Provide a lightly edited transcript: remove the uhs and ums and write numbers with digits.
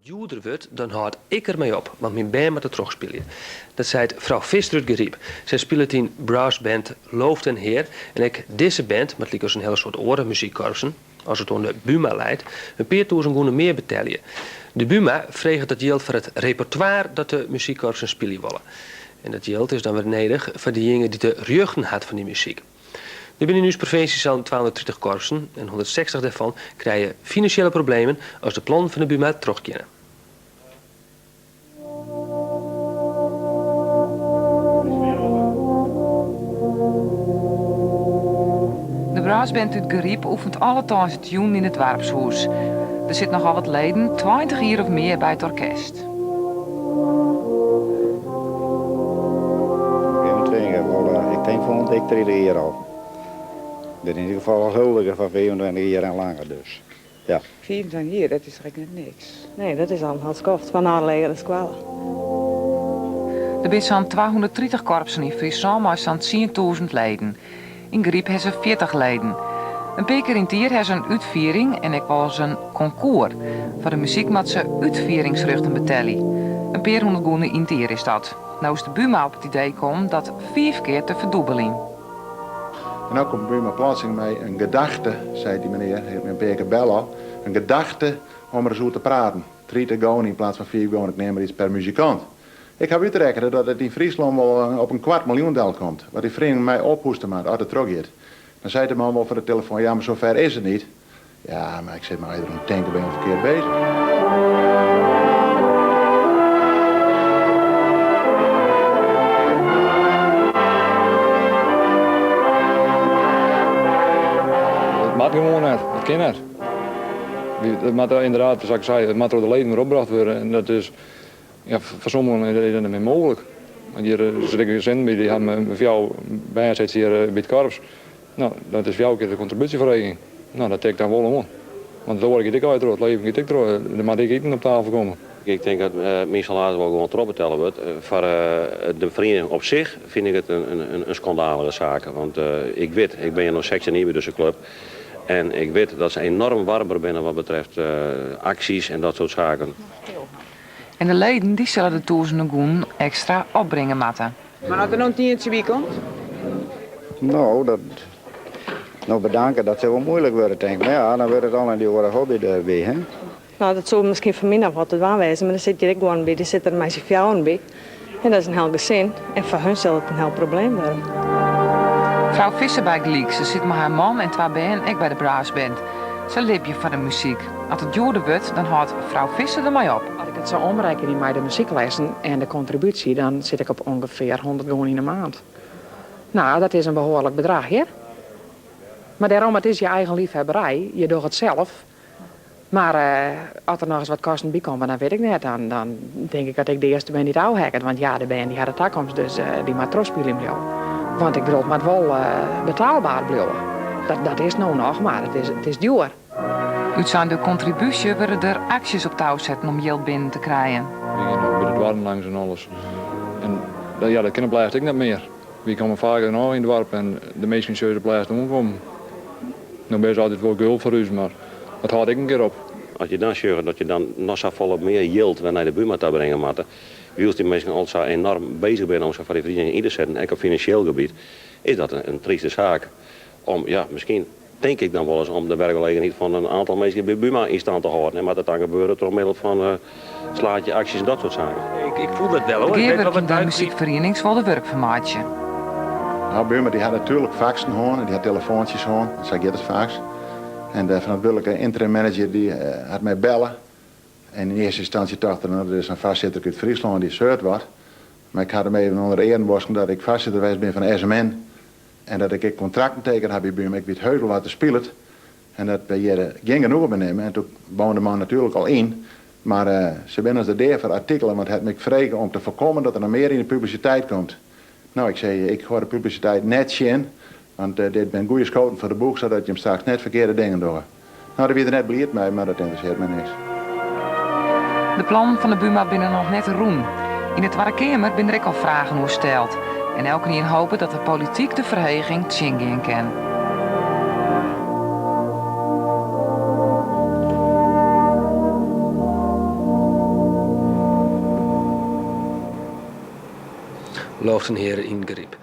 duurder wordt, dan houdt ik ermee op, want mijn band moet er terugspelen. Dat zei vrouw Visser Geriep. Zij speelt in brassband Looft en Heer. En ik deze band, met liek als een hele soort oren muziekkorpsen, als het om de Buma leidt, een paar duizend goeden meer betalen. De Buma vreeg dat geld voor het repertoire dat de muziekkorpsen spelen willen. En dat geld is dan weer nodig voor diegenen die de ruggen had van die muziek. Er binnen nu provincie zo'n 230 korpsen en 160 daarvan krijgen financiële problemen als de plan van de Buma terugkeren. De brassband uit Geriep oefent alle tijdens het joen in het dorpshuis. Er zit nogal wat leden, 20 jaar of meer bij het orkest. Ik denk van dik 3 jaar al. Ik ben in ieder geval al huldiger van 24 jaar en langer dus. Ja. 24 jaar, dat is eigenlijk net niks. Nee, dat is al een skoft van aanleggen de squalen. Er zijn zo'n 230 korpsen in Friesland, maar zo'n 10.000 leden. In Geriep hebben ze 40 leden. Een paar keer in het jaar hebben ze een uitviering en ik was een concours. Voor de muziek moet ze uitvieringsruchten betellen. Een paar honderd goeden in het jaar is dat. Nou is de Buma op het idee komen dat 5 keer te verdubbelen. En ook komt Buma plotseling met een gedachte, zei die meneer, heeft me een paar keer bellen, een gedachte om er zo te praten. 3 te gaan in plaats van 4 gaan, ik neem maar iets per muzikant. Ik heb uitrekenen dat het in Friesland wel op $250.000 komt. Wat die vrienden mij ophoesten maar als het teruggaat. Dan zei de man wel voor de telefoon, ja maar zover is het niet. Ja, maar ik zit maar even te denken, ben je verkeerd bezig. Het mag gewoon net, het kan net. Het moet inderdaad, zoals ik zei, het moet door de leden weer opgebracht worden. En dat is, ja, voor sommigen is dat niet meer mogelijk. Want hier zit ik gezin bij, die hebben voor jou bijna zit hier bij het korps. Nou, dat is voor jou een keer de contributievereniging. Nou, dat trekt dan wel om. Want dan word ik uit het leven ik er dan moet ik eten op tafel komen. Ik denk dat meestal later wel gewoon terugbetalen wordt. Voor de vereniging op zich vind ik het een schandalige zaak. Want ik weet, ik ben hier nog sectionier bij deze club. En ik weet dat ze enorm warmer zijn wat betreft acties en dat soort zaken. En de leden die zullen de duizenden goen extra opbrengen moeten. Maar als er nog een tientje bij komt? Nou, bedanken, dat zou wel moeilijk worden, denk ik. Maar ja, dan wordt het al in die oren hobby erbij, hè? Nou, dat zou misschien van mij af wat het waar wezen, maar dan zit je er gewoon bij. Er zit er meisje vrouwen bij. En dat is een heel gezin. En voor hun zal het een heel probleem worden. Vrouw Visser bij Gleek, ze zit met haar man en 2 benen, ik bij de brassband. Ze leeft je van de muziek. Als het joerder wordt, dan houdt vrouw Visser er mee op. Als ik het zou omrekenen in de muzieklessen en de contributie, dan zit ik op ongeveer 100 gewoon in de maand. Nou, dat is een behoorlijk bedrag, hè? Maar daarom, het is je eigen liefhebberij. Je doet het zelf. Maar als er nog eens wat kosten bij komen, dan weet ik net. Dan denk ik dat ik de eerste ben die het ouwhekken. Want ja, de band die had de toekomst, dus die moet terugspelen. Want ik bedoel, het moet wel betaalbaar blijven. Dat is nou nog, maar het is duur. Uit zijn de contributie worden er acties op touw zetten om geld binnen te krijgen. We gaan ook bij de dwarren langs en alles. En ja, dat kunnen blijft ik niet meer. We komen vaker nog in het dorp en de meesten zullen blijven omkomen. Dan ben je altijd wel gul voor u, maar dat houd ik een keer op. Als je dan zegt dat je dan nog zo volop meer yield naar de Buma te brengen moet, wie die mensen al zo enorm bezig zijn om zo van die vrienden in te zetten, ook op financieel gebied, is dat een trieste zaak. Om, ja, misschien denk ik dan wel eens om de werkgelegenheid van een aantal mensen bij Buma in stand te houden. En maar dat dan gebeuren door middel van slaatje acties en dat soort zaken. Ik voel dat wel hoor. De geerwerk in de muziekvereniging zal de werkvermaatje. Nou, Buma die had natuurlijk faxen gewoon en die had telefoontjes gewoon, dat zei het fax. En de verantwoordelijke interim manager die had mij bellen. En in eerste instantie dacht ik, er is een vastzitter uit Friesland die zeurt wordt. Maar ik had hem even onder de erenborsten dat ik vastzitter geweest ben van de SMN. En dat ik contracten tekend heb bij Buma. Ik weet heus wat te spelen. En dat bij hier ging genoeg benemen. En toen woonde de man natuurlijk al in. Maar ze ben als de deur voor artikelen, want het me vregen om te voorkomen dat er nog meer in de publiciteit komt. Nou, ik zei, ik hoor de publiciteit net zien. Want dit ben goede schoten voor de boek, zodat je hem straks net verkeerde dingen doet. Nou, daar werd er net blierd mee, maar dat interesseert me niks. De plannen van de Buma binnen nog net roem. In de Tweede Kamer ben er ook al vragen hoe stelt. En elke keer hopen dat de politiek de verheging tjingen kan. looft een heer in Griep.